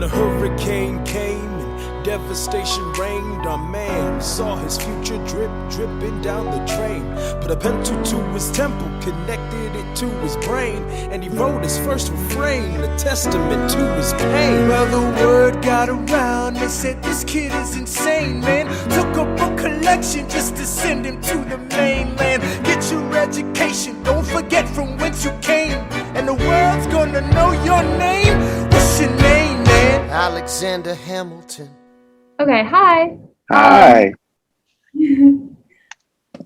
The hurricane came and devastation reigned. Our man saw his future dripping down the drain. Put a pencil to his temple, connected it to his brain, and he wrote his first refrain, a testament to his pain. Well, the word got around, they said this kid is insane, man. Took up a collection just to send him to the mainland. Get your education, don't forget from whence you came, and the world's gonna know your name. What's your name, man? Alexander Hamilton. Okay, hi. Hi.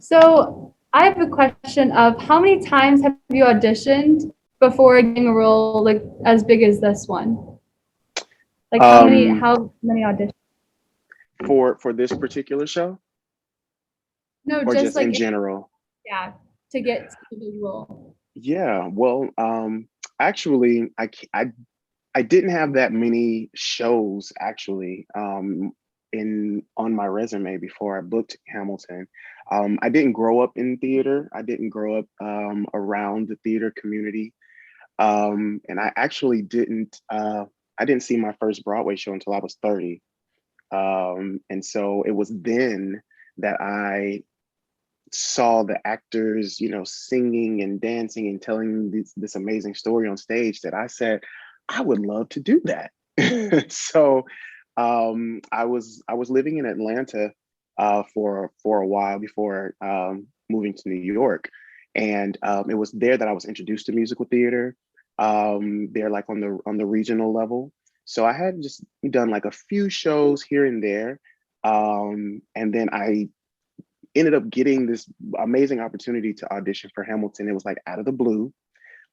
So I have a question of how many times have you auditioned before getting a role like as big as this one? Like Um, how many auditions? for this particular show, No, or just just in like general? yeah, to get to the big role. Yeah. Well, actually, I didn't have that many shows actually in on my resume before I booked Hamilton. I didn't grow up in theater. I didn't grow up around the theater community, and I actually didn't. I didn't see my first Broadway show until I was 30. And so it was then that I saw the actors, singing and dancing and telling this amazing story on stage that I said, I would love to do that. So I was living in Atlanta for a while before moving to New York, and it was there that I was introduced to musical theater. There, like on the regional level. So I had just done like a few shows here and there, and then I ended up getting this amazing opportunity to audition for Hamilton. It was like out of the blue.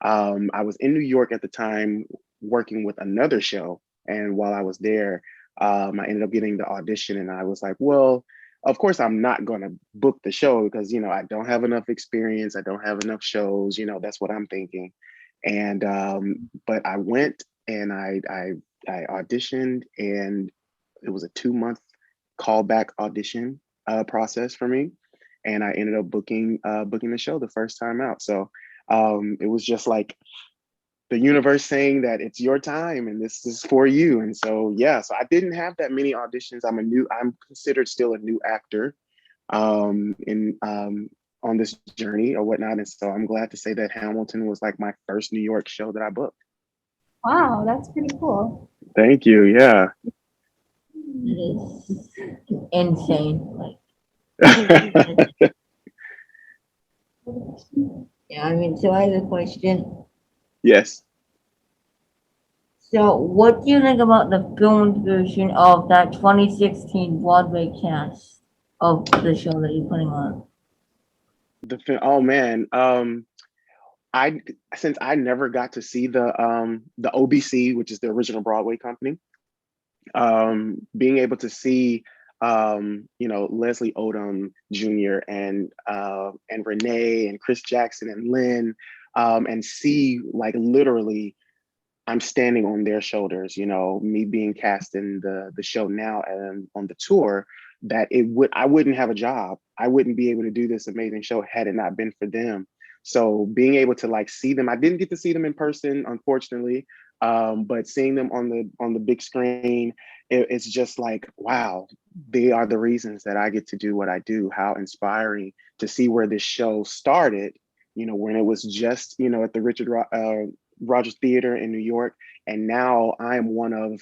I was in New York at the time working with another show. And while I was there, I ended up getting the audition, and I was like, well, of course, I'm not going to book the show because, I don't have enough experience. I don't have enough shows. That's what I'm thinking. And, but I went and I auditioned, and it was a 2 month callback audition process for me, and I ended up booking the show the first time out. So it was just like the universe saying that it's your time and this is for you. And so yeah, so I didn't have that many auditions. I'm considered still a new actor in on this journey or whatnot. And so I'm glad to say that Hamilton was like my first New York show that I booked. Wow, that's pretty cool. Thank you. Yeah. It is insane. Like, yeah, I mean, so I have a question. Yes. So, what do you think about the filmed version of that 2016 Broadway cast of the show that you're putting on? Oh man. I since I never got to see the OBC, which is the original Broadway company, being able to see Leslie Odom Jr. and Renee and Chris Jackson and Lynn, and see like literally I'm standing on their shoulders, me being cast in the show now and on the tour, that I wouldn't have a job. I wouldn't be able to do this amazing show had it not been for them. So being able to like see them, I didn't get to see them in person, unfortunately, but seeing them on the big screen, it's just like, wow, they are the reasons that I get to do what I do. How inspiring to see where this show started, when it was just, at the Rogers Theater in New York. And now I am one of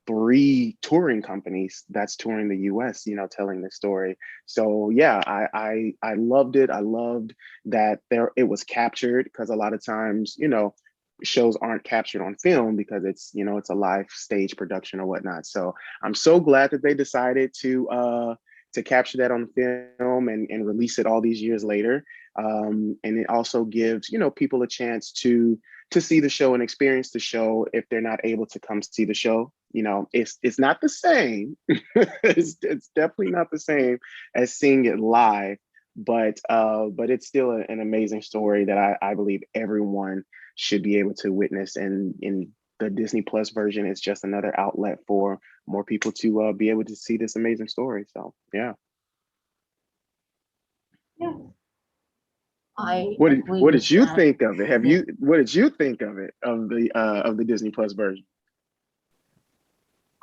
three touring companies that's touring the US, telling this story. So yeah, I loved it. I loved that it was captured, because a lot of times, shows aren't captured on film because it's a live stage production or whatnot. So I'm so glad that they decided to capture that on film and release it all these years later. And it also gives, people a chance to see the show and experience the show if they're not able to come see the show. It's not the same. it's definitely not the same as seeing it live, but it's still an amazing story that I believe everyone should be able to witness. And in the Disney Plus version, it's just another outlet for more people to be able to see this amazing story. So yeah. Yeah. I agree What with did you that. think of it? What did you think of it, of the Disney Plus version?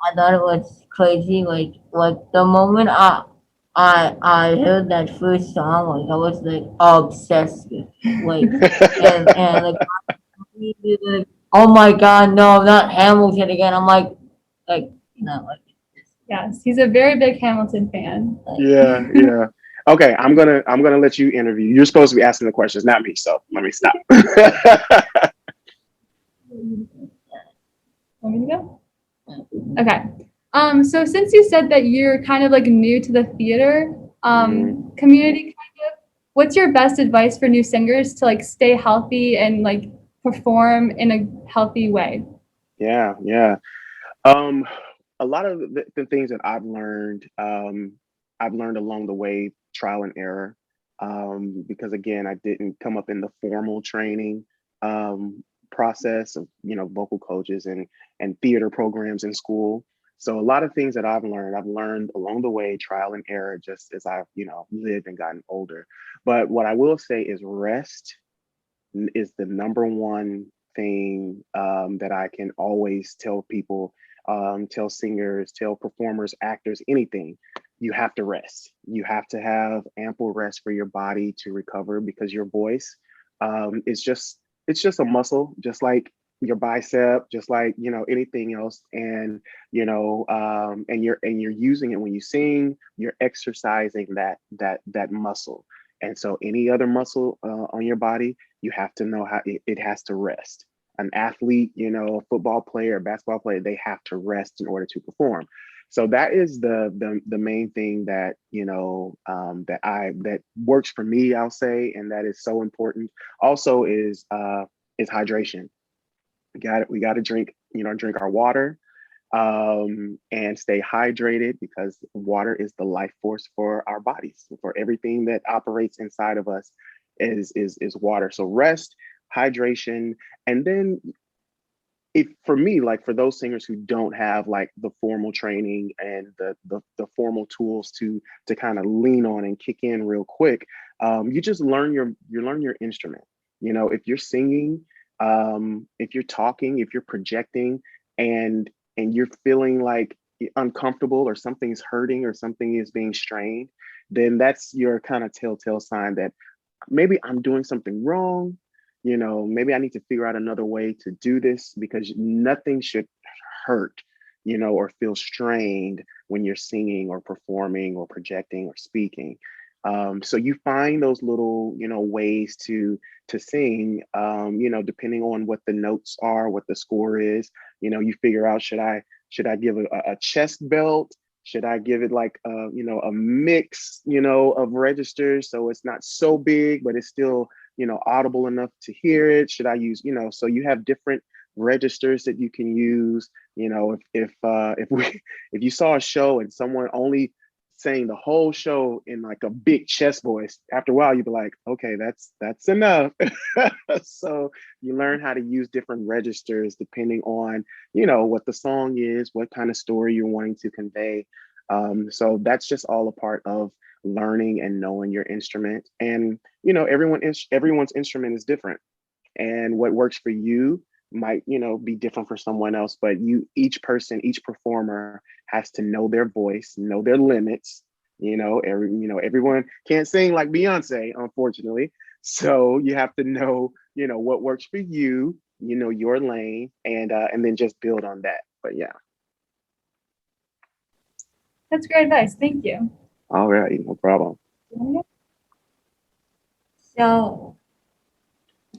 I thought it was crazy. Like the moment I heard that first song, like I was like obsessed with it. Like and like oh my god, no, not Hamilton again. I'm like like Yes, he's a very big Hamilton fan. Yeah, yeah. Okay, I'm gonna let you interview. You're supposed to be asking the questions, not me. So let me stop. Want me to go? Okay. So since you said that you're kind of like new to the theater Mhm. community, kind of, what's your best advice for new singers to like stay healthy and like perform in a healthy way? Yeah, yeah. Um, a lot of the things that I've learned along the way, trial and error. Because again, I didn't come up in the formal training process of vocal coaches and theater programs in school. So a lot of things that I've learned along the way, trial and error, just as I've lived and gotten older. But what I will say is rest is the number one thing that I can always tell people, tell singers, tell performers, actors, anything. You have to rest. You have to have ample rest for your body to recover because your voice is just it's just a muscle, just like your bicep, just like anything else. And and you're using it when you sing. You're exercising that muscle. And so any other muscle on your body, you have to know how it has to rest. An athlete, a football player, a basketball player, they have to rest in order to perform. So that is the main thing that that works for me, I'll say, and that is so important. Also is hydration. We got to drink our water, and stay hydrated because water is the life force for our bodies, for everything that operates inside of us is water. So rest, hydration, and then if for me, like for those singers who don't have like the formal training and the formal tools to kind of lean on and kick in real quick, you just learn your instrument. If you're singing, if you're talking, if you're projecting, and you're feeling like uncomfortable or something's hurting or something is being strained, then that's your kind of telltale sign that maybe I'm doing something wrong. Maybe I need to figure out another way to do this because nothing should hurt, or feel strained when you're singing or performing or projecting or speaking. So you find those little, ways to sing, depending on what the notes are, what the score is. You figure out should I give a chest belt? Should I give it like a mix, of registers so it's not so big, but it's still, audible enough to hear it? Should I use, so you have different registers that you can use. If you saw a show and someone only saying the whole show in like a big chest voice, after a while you'd be like, okay, that's enough. So you learn how to use different registers depending on what the song is, what kind of story you're wanting to convey. So that's just all a part of learning and knowing your instrument. And everyone's instrument is different, and what works for you might be different for someone else. But each person, each performer has to know their voice, know their limits. Everyone can't sing like Beyonce, unfortunately. So you have to know what works for you, your lane, and then just build on that. But yeah. That's great advice. Thank you. All right, no problem. so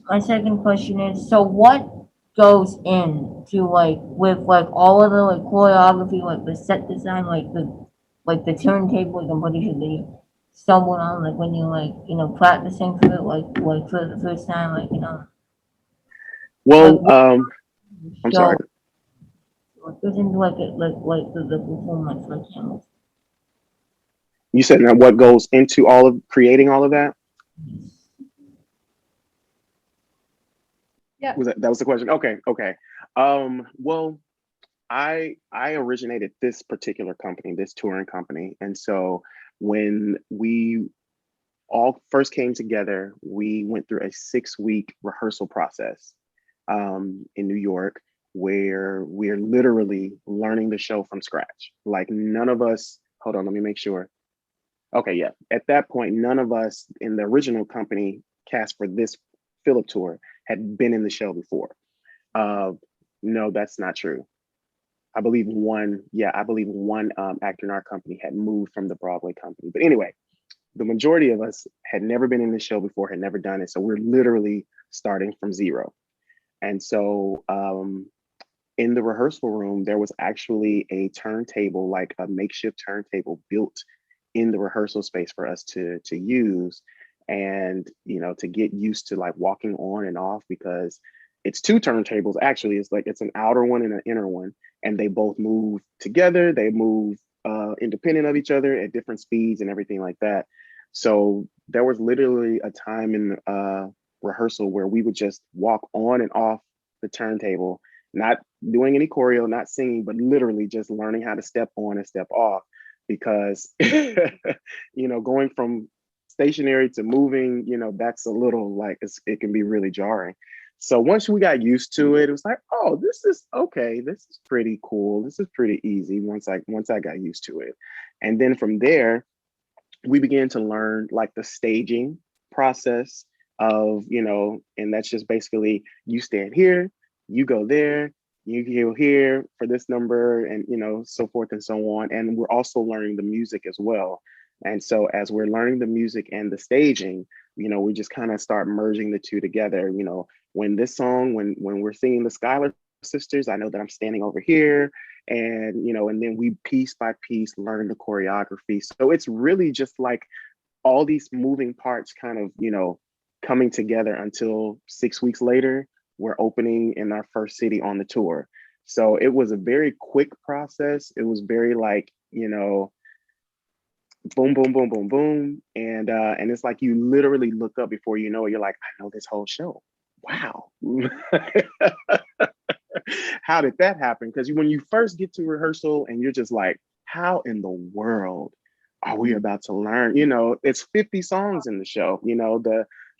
my second question is, so what goes into like with like all of the like choreography, like the set design, like the turntables, I'm pretty sure they stumbled on like when you like practicing for it like for the first time, like Well, what I'm sorry. show what goes into like it like the performance like Hamilton. You said now what goes into all of creating all of that? Yeah. That was the question? Okay, okay. Well, I originated this particular company, this touring company, and so when we all first came together, we went through a 6-week rehearsal process in New York. where we're literally learning the show from scratch. Like none of us, hold on, let me make sure. Okay, yeah. At that point, none of us in the original company cast for this Philip tour had been in the show before. Uh, no, that's not true. I believe one actor in our company had moved from the Broadway company. But anyway, the majority of us had never been in the show before, had never done it. So we're literally starting from zero. And so in the rehearsal room, there was actually a turntable, like a makeshift turntable built in the rehearsal space for us to use, and to get used to like walking on and off, because it's two turntables. Actually, it's like it's an outer one and an inner one, and they both move together. They move independent of each other at different speeds and everything like that. So there was literally a time in rehearsal where we would just walk on and off the turntable, not doing any choreo, not singing, but literally just learning how to step on and step off, because going from stationary to moving, that's a little like it can be really jarring. So once we got used to it, it was like, oh, this is okay. This is pretty cool. This is pretty easy once I got used to it. And then from there, we began to learn like the staging process of, and that's just basically you stand here, you go there, you go here for this number, and so forth and so on. And we're also learning the music as well. And so as we're learning the music and the staging, we just kind of start merging the two together. When this song, when we're singing the Schuyler sisters, I know that I'm standing over here, and then we piece by piece learn the choreography. So it's really just like all these moving parts kind of coming together until 6 weeks later we're opening in our first city on the tour. So it was a very quick process. It was very like boom, boom, boom, boom, boom, and it's like you literally look up before you know it. You're like, I know this whole show. Wow. How did that happen? Because when you first get to rehearsal and you're just like, how in the world are we about to learn? It's 50 songs in the show.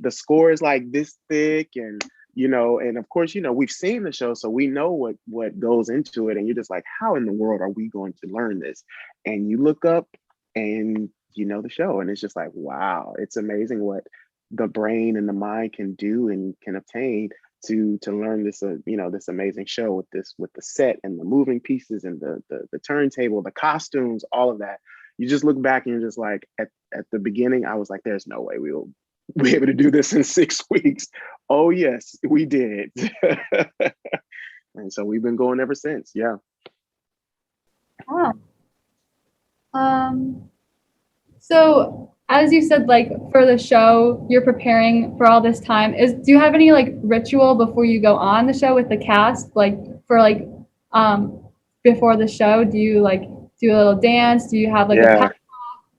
The score is like this thick, and and of course, we've seen the show, so we know what goes into it. And you're just like, how in the world are we going to learn this? And you look up and the show, and it's just like, wow, it's amazing what the brain and the mind can do and can obtain to learn this this amazing show with the set and the moving pieces and the turntable, the costumes, all of that. You just look back and you're just like, at the beginning I was like, there's no way we will be able to do this in 6 weeks. Oh yes, we did. And so we've been going ever since. Yeah. Wow. So as you said, like for the show, you're preparing for all this time. Do you have any like ritual before you go on the show with the cast? Like for like before the show, do you like do a little dance? Do you have like a pep talk?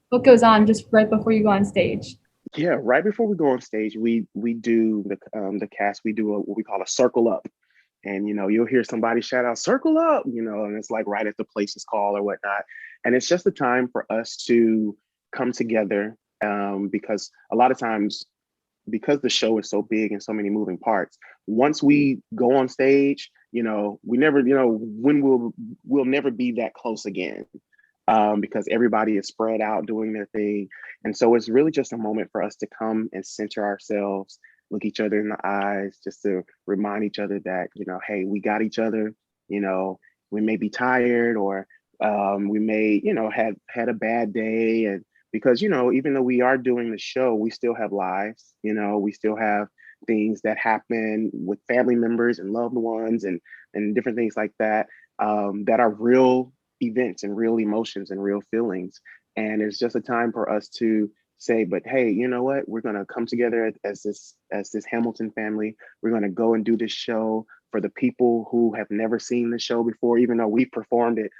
What goes on just right before you go on stage? Yeah, right before we go on stage, we do the cast. We do what we call a circle up, and you'll hear somebody shout out "circle up," and it's like right at the place's call or whatnot. And it's just a time for us to come together, because a lot of times, because the show is so big and so many moving parts, once we go on stage, we never, when we'll never be that close again, because everybody is spread out doing their thing. And so it's really just a moment for us to come and center ourselves, look each other in the eyes, just to remind each other that, hey, we got each other. We may be tired, or we may, have had a bad day. And because, even though we are doing the show, we still have lives, we still have things that happen with family members and loved ones, and different things like that, that are real events and real emotions and real feelings. And it's just a time for us to say, but hey, you know what? We're gonna come together as this Hamilton family. We're gonna go and do this show for the people who have never seen the show before, even though we performed it,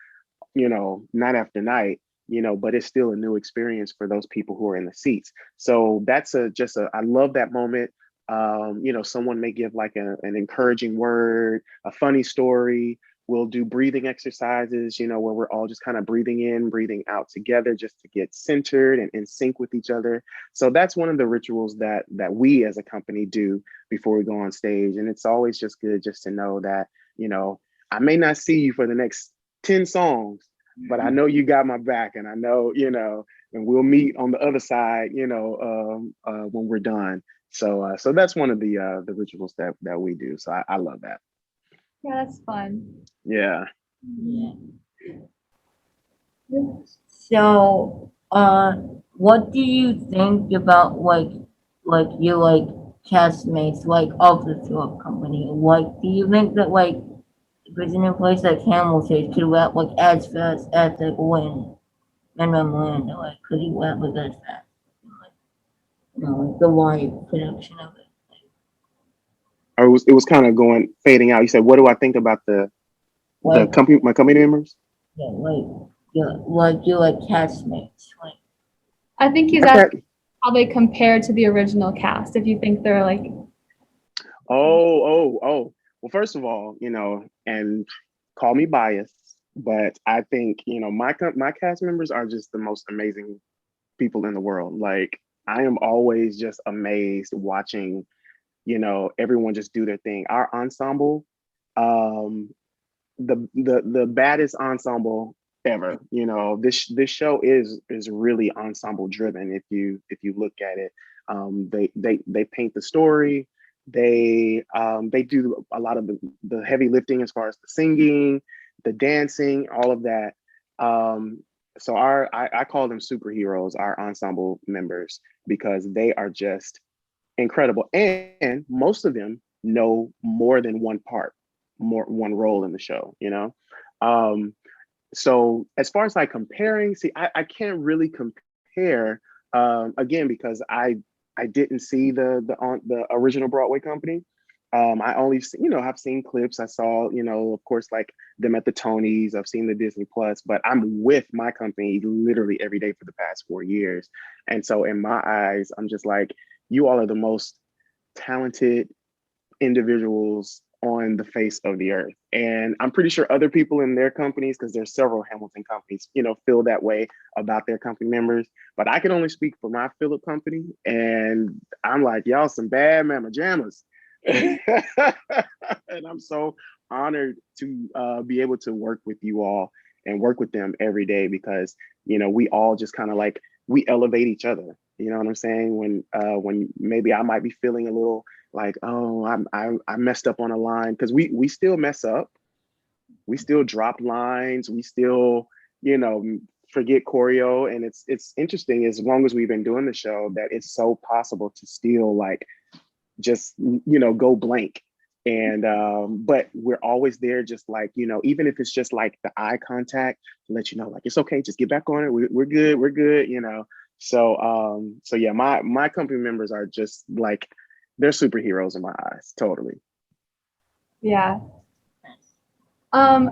night after night, but it's still a new experience for those people who are in the seats. So that's I love that moment. Someone may give like an encouraging word, a funny story. We'll do breathing exercises, where we're all just kind of breathing in, breathing out together, just to get centered and in sync with each other. So that's one of the rituals that we as a company do before we go on stage. And it's always just good just to know that, you know, I may not see you for the next 10 songs, but I know you got my back, and I know, you know, and we'll meet on the other side, you know, when we're done. So that's one of the rituals that we do. So I love that. Yeah, that's fun. Yeah. Yeah. Yeah. So, what do you think about your castmates of the tour company? Like, do you think that if it's in a place like Hamilton could rap as fast as when Miranda, could he rap as fast? Like, the live production of it. Or it was kind of going fading out. You said, what do I think about the Like, company, my company members? yeah, your castmates. I think he's My asking cat. how they compare to the original cast, if you think they're like, Oh. Well, first of all, you know, and call me biased, but I think, you know, my cast members are just the most amazing people in the world. Like, I am always just amazed watching, you know, everyone just do their thing. Our ensemble, um, the baddest ensemble ever. You know, this show is really ensemble driven. If you look at it, they paint the story. They do a lot of the heavy lifting as far as the singing, the dancing, all of that. So I call them superheroes, our ensemble members, because they are just incredible, and most of them know more than one part, more one role in the show, you know. um so as far as like comparing, see, I can't really compare, again, because I didn't see the original Broadway company. I only you know, I've seen clips. I saw, you know, of course, like them at the Tonys. I've seen the Disney Plus, but I'm with my company literally every day for the past 4 years. And so in my eyes, I'm just like, you all are the most talented individuals on the face of the earth. And I'm pretty sure other people in their companies, because there's several Hamilton companies, you know, feel that way about their company members. But I can only speak for my Philip company. And I'm like, y'all some bad mama jammas. And I'm so honored to be able to work with you all and work with them every day, because, you know, we all just kind of like, we elevate each other. You know what I'm saying? When maybe I might be feeling a little like, oh, I messed up on a line, because we still mess up, we still drop lines, we still, you know, forget choreo. And it's interesting, as long as we've been doing the show, that it's so possible to still like just, you know, go blank. And but we're always there, just like, you know, even if it's just like the eye contact to let you know, like, it's okay, just get back on it, we're good, you know. So yeah, my company members are just like, they're superheroes in my eyes, totally. yeah.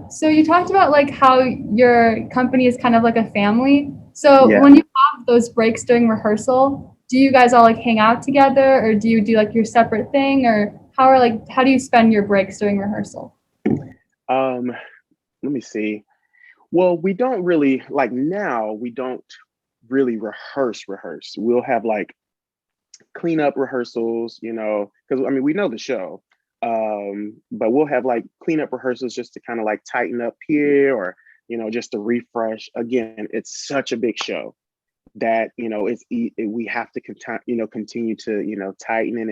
So you talked about like how your company is kind of like a family. So Yeah. when you have those breaks during rehearsal, do you guys all like hang out together, or do you do like your separate thing, or how do you spend your breaks during rehearsal? um Let me see. Well, we don't really, like, now we don't really rehearse. We'll have like cleanup rehearsals, you know, because I mean, we know the show. But we'll have like cleanup rehearsals just to kind of like tighten up here, or, you know, just to refresh. Again, it's such a big show that, you know, we have to continue to, you know, tighten it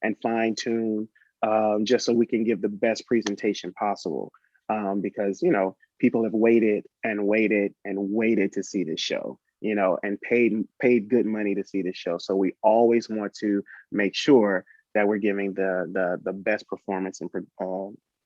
and fine tune, just so we can give the best presentation possible. Because, you know, people have waited and waited and waited to see this show, you know, and paid good money to see this show. So we always want to make sure that we're giving the best performance and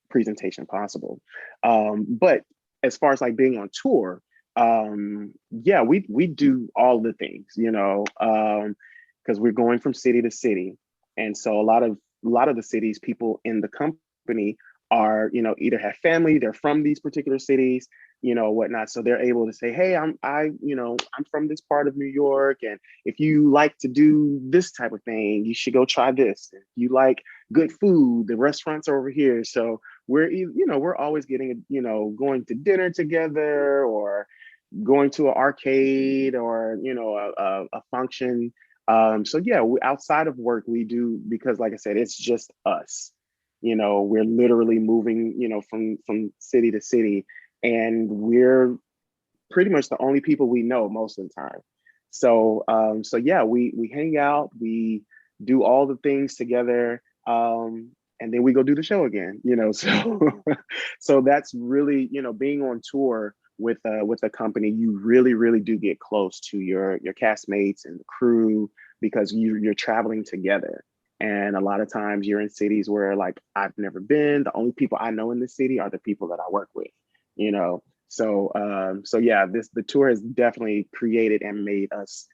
presentation possible. But as far as like being on tour, yeah, we do all the things, you know, because we're going from city to city. And so a lot of the cities, people in the company are, you know, either have family, they're from these particular cities, you know, whatnot. So they're able to say, hey, I'm from this part of New York, and if you like to do this type of thing, you should go try this. If you like good food, the restaurants are over here. So we're always getting, you know, going to dinner together, or going to an arcade, or, you know, a function. So yeah, outside of work, we do, because like I said, it's just us. we're literally moving, from city to city, and we're pretty much the only people we know most of the time. So yeah, we hang out, we do all the things together, and then we go do the show again. So so that's really, being on tour with a company, you really do get close to your castmates and the crew, because you're traveling together. And a lot of times you're in cities where, like, I've never been. The only people I know in the city are the people that I work with, you know. So yeah, the tour has definitely created and made us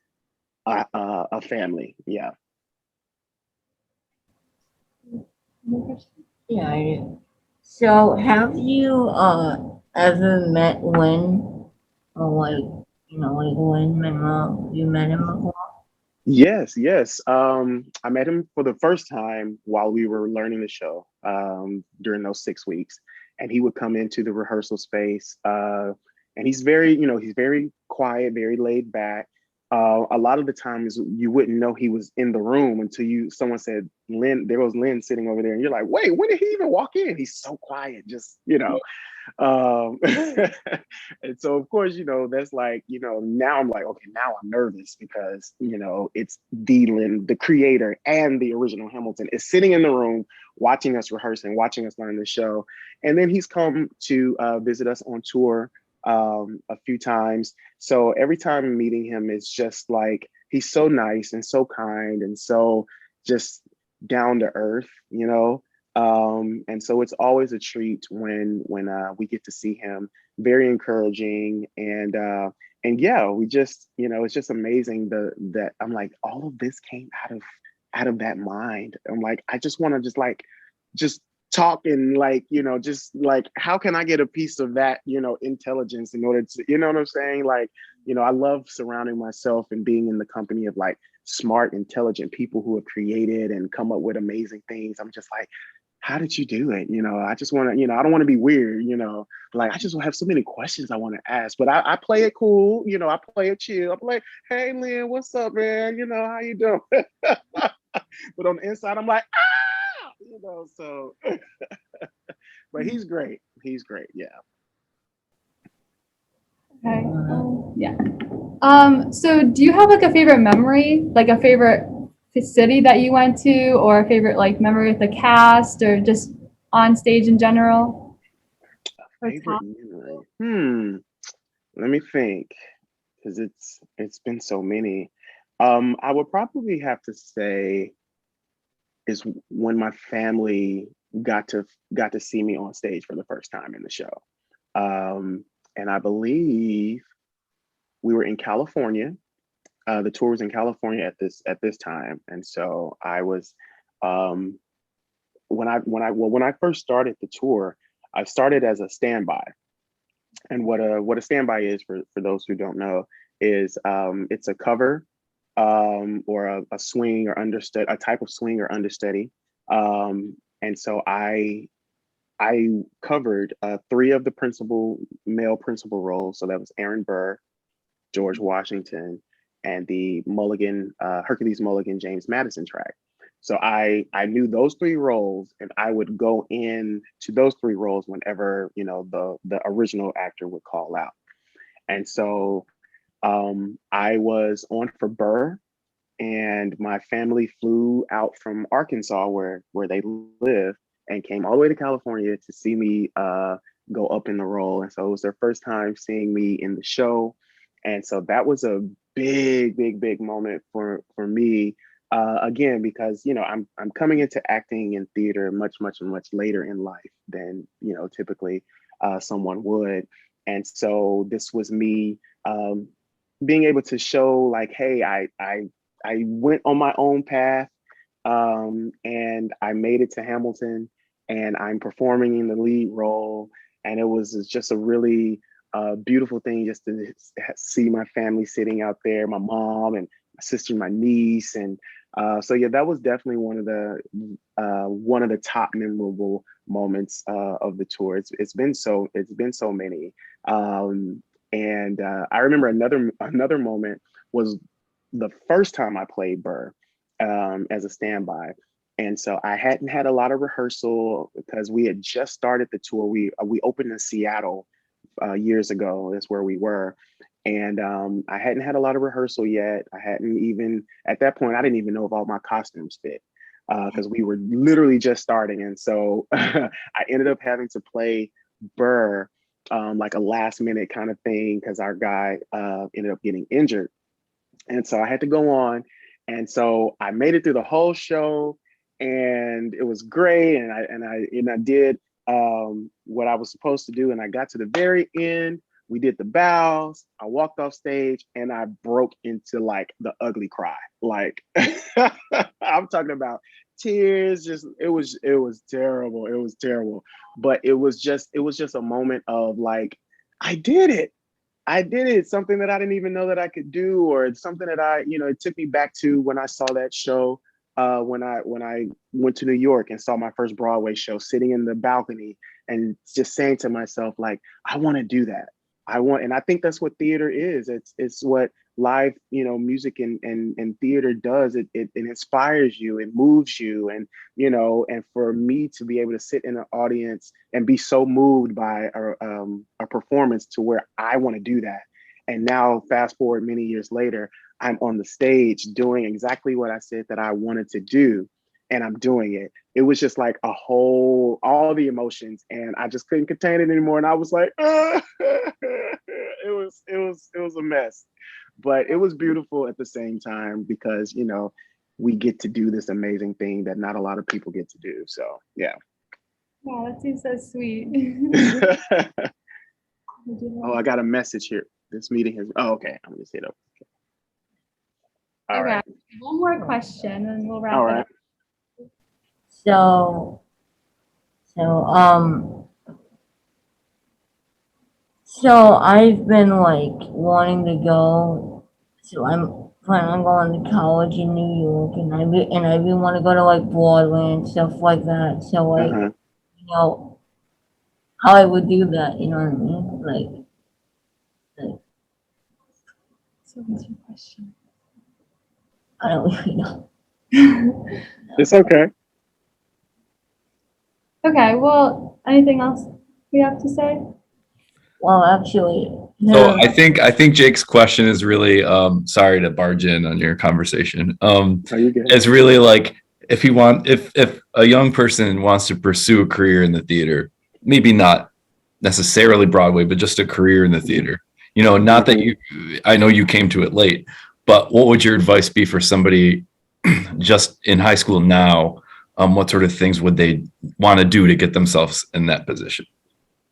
a family. Yeah. Yeah, I do. So have you ever met Lynn, or like Lynn Manuel? You met him before? Yes, yes. I met him for the first time while we were learning the show, during those 6 weeks, and he would come into the rehearsal space. And he's very quiet, very laid back. A lot of the times you wouldn't know he was in the room until someone said, "Lynn, there was Lynn sitting over there," and you're like, "Wait, when did he even walk in? He's so quiet, just." Um, and so of course, that's like, now I'm like, okay, now I'm nervous because, it's the creator and the original Hamilton is sitting in the room watching us rehearse and watching us learn the show. And then he's come to visit us on tour a few times. So every time I'm meeting him, it's just like, he's so nice and so kind and so just down to earth. And so it's always a treat when we get to see him. Very encouraging, and yeah, we just, it's just amazing that I'm like, all of this came out of that mind. I'm like, I just want to just talk, and like, just like, how can I get a piece of that, intelligence, in order to, what I'm saying? Like, I love surrounding myself and being in the company of like smart, intelligent people who have created and come up with amazing things. I'm just like, how did you do it? I just want to, I don't want to be weird, like, I just have so many questions I want to ask, but I play it cool, I play it chill. I'm like, hey, Lynn, what's up, man? How you doing? But on the inside, I'm like, so, but he's great. He's great. Yeah. Okay. Yeah. So do you have like a favorite memory, like a favorite city that you went to, or a favorite like memory with the cast, or just on stage in general? Or Favorite top? memory. Let me think, because it's been so many. I would probably have to say is when my family got to see me on stage for the first time in the show. And I believe we were in California. The tour was in California at this time, and so I was, um, when I first started the tour, I started as a standby. And what a standby is, for those who don't know, is, it's a cover, or a swing or understudy, a type of swing or understudy. And so I covered three of the male principal roles. So that was Aaron Burr, George Washington, and the Hercules Mulligan James Madison track. So I knew those three roles, and I would go in to those three roles whenever, the original actor would call out. And so, I was on for Burr, and my family flew out from Arkansas, where they live, and came all the way to California to see me go up in the role. And so it was their first time seeing me in the show, and so that was a big moment for me. Again, because I'm coming into acting and theater much later in life than typically someone would, and so this was me, being able to show, like, hey, I went on my own path, and I made it to Hamilton, and I'm performing in the lead role. And it was just a really beautiful thing just to see my family sitting out there, my mom and my sister, my niece. And so, yeah, that was definitely one of the top memorable moments of the tour. It's been so many. And I remember another moment was the first time I played Burr, as a standby. And so I hadn't had a lot of rehearsal because we had just started the tour. We opened in Seattle years ago. That's where we were. And I hadn't had a lot of rehearsal yet. I hadn't even, at that point, I didn't even know if all my costumes fit because we were literally just starting. And so I ended up having to play Burr, like a last minute kind of thing because our guy ended up getting injured. And so I had to go on. And so I made it through the whole show and it was great. And I did what I was supposed to do. And I got to the very end. We did the bows. I walked off stage and I broke into like the ugly cry. Like I'm talking about tears. Just it was terrible. It was terrible. But it was just a moment of like, I did it. I did it. Something that I didn't even know that I could do, or something that it took me back to when I saw that show when I went to New York and saw my first Broadway show, sitting in the balcony and just saying to myself, like, I want to do that. And I think that's what theater is. It's what live, music and theater does. It inspires you, it moves you, and for me to be able to sit in an audience and be so moved by a performance to where I want to do that. And now, fast forward many years later, I'm on the stage doing exactly what I said that I wanted to do, and I'm doing it. It was just like all the emotions, and I just couldn't contain it anymore. And I was like, it was a mess, but it was beautiful at the same time because we get to do this amazing thing that not a lot of people get to do. So yeah. Wow, that seems so sweet. Oh, I got a message here. This meeting has. Oh, okay. I'm gonna hit up. All Okay, right. one more question and we'll wrap All it right. up. So, so, um, so I've been like wanting to go. So I'm planning on going to college in New York, and I really want to go to like Broadway and stuff like that. So like, Uh-huh. how I would do that, you know what I mean? Like So what's your question? I don't really know. It's okay. Okay, well, anything else we have to say? Well, actually, So no. I think Jake's question is really sorry to barge in on your conversation. Are you good? It's really like if a young person wants to pursue a career in the theater, maybe not necessarily Broadway, but just a career in the theater. Not that I know you came to it late, but what would your advice be for somebody just in high school now? What sort of things would they want to do to get themselves in that position?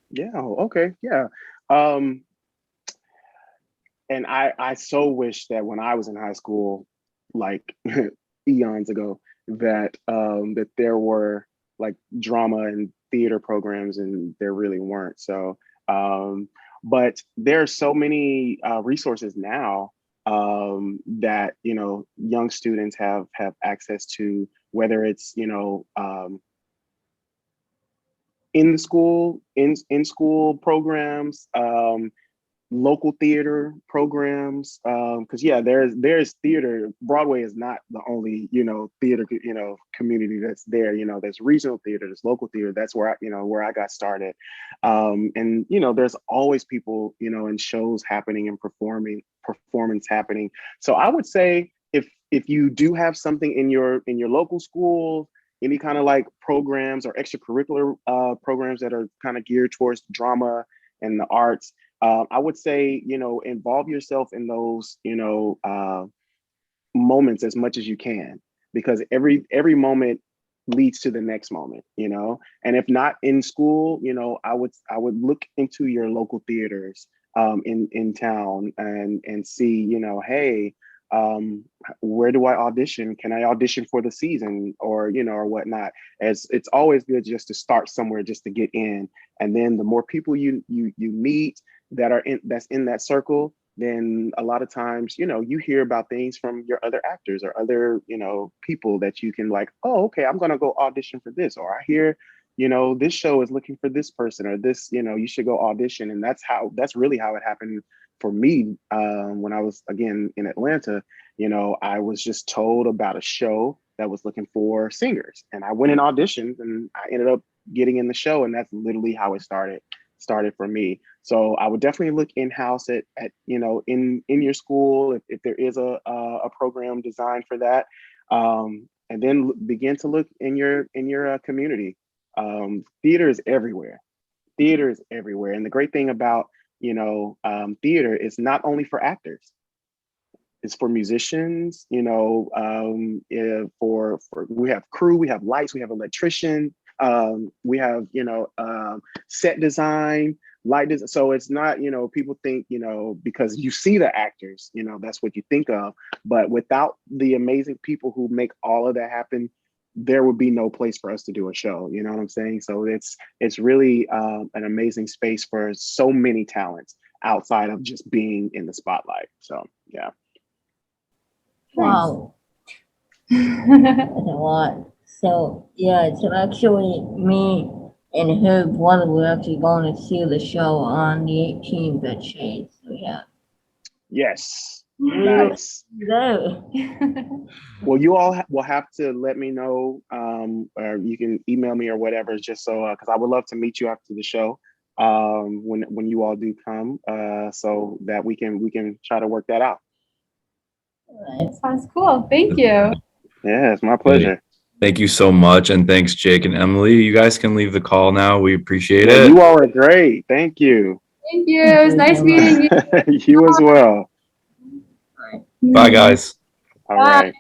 Yeah. Okay. Yeah. Um, and I so wish that when I was in high school, like eons ago, that there were like drama and theater programs, and there really weren't. So, but there are so many resources now that young students have access to, whether it's in school programs, local theater programs, because yeah, there's theater. Broadway is not the only theater community that's there. There's regional theater, there's local theater. That's where I got started. And there's always people and shows happening and performance happening. So I would say, if you do have something in your local school, any kind of like programs or extracurricular programs that are kind of geared towards drama and the arts, I would say, involve yourself in those, moments as much as you can, because every moment leads to the next moment. And if not in school, I would look into your local theaters in town and see, hey, where do I audition? Can I audition for the season, or whatnot? As it's always good just to start somewhere, just to get in, and then the more people you meet that's in that circle, then a lot of times you hear about things from your other actors or other people that you can, like, oh, okay, I'm gonna go audition for this, or I hear this show is looking for this person, or this, you should go audition. And that's really how it happened for me. When I was again in Atlanta, I was just told about a show that was looking for singers, and I went and auditioned, and I ended up getting in the show, and that's literally how it started for me. So I would definitely look in-house at in your school if there is a program designed for that, and then begin to look in your community. Theater is everywhere. Theater is everywhere, and the great thing about theater is not only for actors. It's for musicians, for we have crew, we have lights, we have electrician, we have set design, light design. So it's not people think because you see the actors, that's what you think of, but without the amazing people who make all of that happen, there would be no place for us to do a show. You know what I'm saying? So it's really an amazing space for so many talents outside of just being in the spotlight. So yeah. Wow, that's a lot. So yeah, so actually me and her brother were actually going to see the show on the 18th at Shade. So yeah. Yes. Yeah. Nice. There. Well, you all will have to let me know, or you can email me or whatever, just so because I would love to meet you after the show, when you all do come, so that we can try to work that out. Sounds cool. Thank you. Yeah, it's my pleasure. Thank you so much, and thanks, Jake and Emily. You guys can leave the call now. We appreciate Well, it. you all are great. Thank you. Thank you. It was nice meeting you. You as well. Bye, guys. All Bye. right.